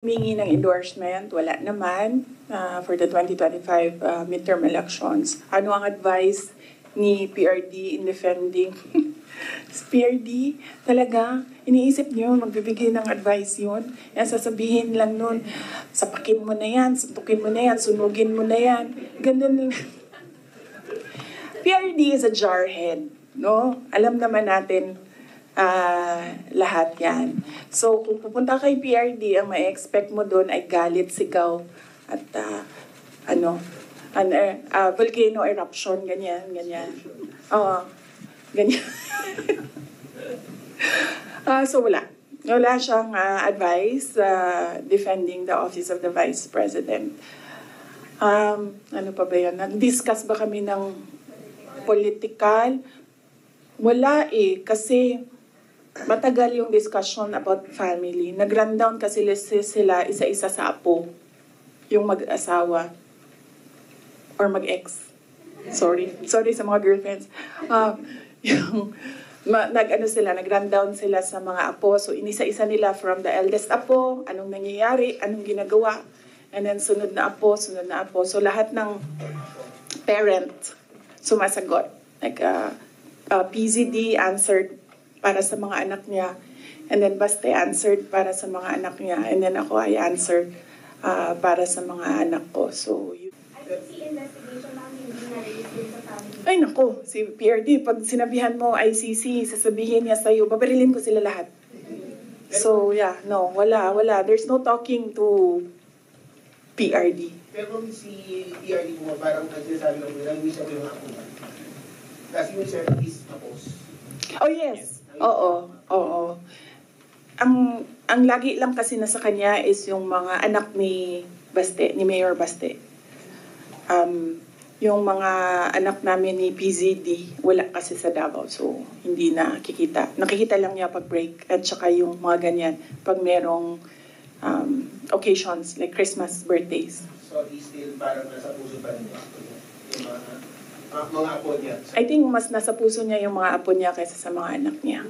Humingi ng endorsement, wala naman for the 2025 midterm elections. Ano ang advice ni PRD in defending? PRD, talaga, iniisip niyo, magbibigay ng advice yun. Yan, sasabihin lang nun, sapakin mo na yan, suntukin mo na yan, sunugin mo na yan. Ganun. PRD is a jarhead, no? Alam naman natin lahat yan. So, kung pupunta kay PRD, ang may expect mo doon ay galit, sigaw, at volcano eruption, ganyan. Oo, ganyan. So, wala. Wala siyang advice defending the office of the Vice President. Ano pa ba yan? Nag-discuss ba kami ng political? Wala kasi matagal yung discussion about family. Nag-rundown kasi sila isa-isa sa apo. Yung mag-asawa. Or mag-ex. Sorry sa mga girlfriends. Nag-rundown sila sa mga apo. So, inisa-isa nila from the eldest apo, anong nangyayari, anong ginagawa. And then, sunod na apo. So, lahat ng parent sumasagot. Like, PZD answered para sa mga anak niya. And then Baste answered para sa mga anak niya. And then ako ay answered para sa mga anak ko. So, ay nako, si PRD, pag sinabihan mo ICC, sasabihin niya sa'yo, babarilin ko sila lahat. So, yeah, no, wala. There's no talking to PRD. Pero si PRD mo, parang nagsasabi ko, nag-wish ako yung ako. Kasi yung sir is tapos. Oh, yes. Oo. Ang lagi lang kasi nasa kanya is yung mga anak ni Baste, ni Mayor Baste. Yung mga anak namin ni PZD, wala kasi sa Davao. So, hindi nakikita. Nakikita lang niya pag break. At saka yung mga ganyan, pag merong occasions like Christmas, birthdays. So, he's still parang nasa puso pa rin niya. Yung mga apo niya. I think mas nasa puso niya yung mga apo niya kaysa sa mga anak niya.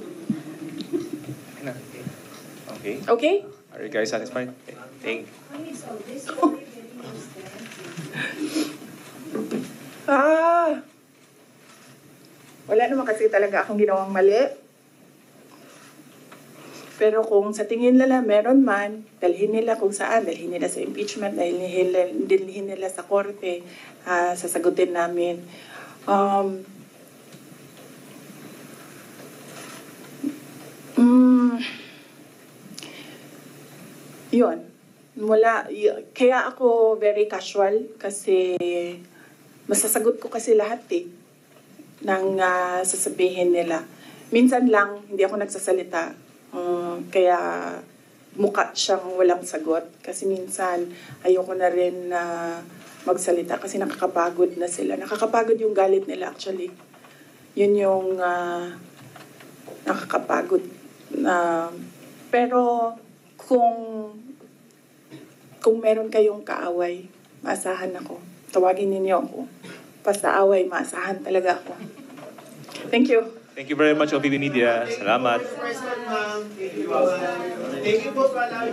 Okay? Are you guys satisfied? Thank you. Wala naman kasi talaga akong ginawang mali. Pero kung sa tingin nila meron man, dalhin nila kung saan, dalhin nila sa impeachment, dalhin nila sa korte, sasagutin namin. Yun. Kaya ako very casual kasi masasagot ko kasi lahat ng sasabihin nila. Minsan lang, hindi ako nagsasalita. Kaya mukha siyang walang sagot. Kasi minsan, ayoko na rin magsalita kasi nakakapagod na sila. Nakakapagod yung galit nila actually. Yun yung nakakapagod. Pero kung meron kayong kaaway, maasahan ako. Tawagin ninyo ako. Basta away, maasahan talaga ako. Thank you. Thank you very much, OBB Media. Salamat. Thank you po pala.